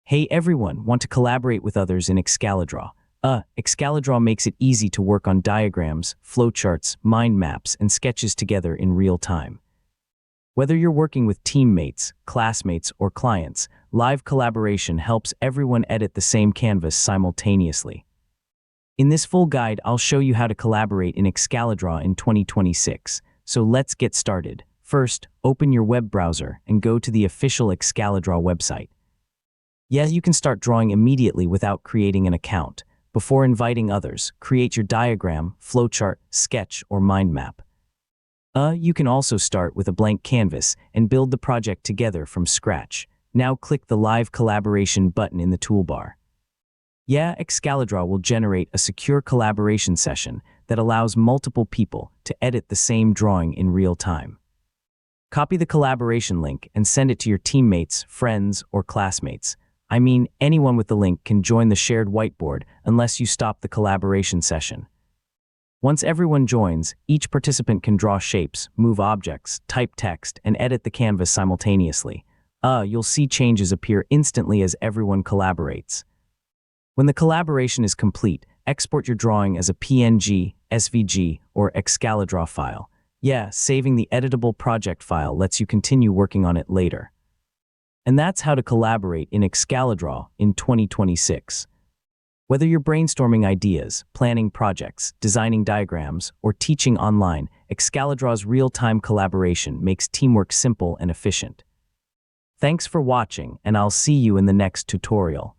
Hey everyone, want to collaborate with others in Excalidraw? Excalidraw makes it easy to work on diagrams, flowcharts, mind maps, and sketches together in real time. Whether you're working with teammates, classmates, or clients, live collaboration helps everyone edit the same canvas simultaneously. In this full guide, I'll show you how to collaborate in Excalidraw in 2026. So let's get started. First, open your web browser and go to the official Excalidraw website. You can start drawing immediately without creating an account. Before inviting others, create your diagram, flowchart, sketch, or mind map. You can also start with a blank canvas and build the project together from scratch. Now click the Live Collaboration button in the toolbar. Excalidraw will generate a secure collaboration session that allows multiple people to edit the same drawing in real time. Copy the collaboration link and send it to your teammates, friends, or classmates. Anyone with the link can join the shared whiteboard unless you stop the collaboration session. Once everyone joins, each participant can draw shapes, move objects, type text, and edit the canvas simultaneously. You'll see changes appear instantly as everyone collaborates. When the collaboration is complete, export your drawing as a PNG, SVG, or Excalidraw file. Saving the editable project file lets you continue working on it later. And that's how to collaborate in Excalidraw in 2026. Whether you're brainstorming ideas, planning projects, designing diagrams, or teaching online, Excaladraw's real-time collaboration makes teamwork simple and efficient. Thanks for watching, and I'll see you in the next tutorial.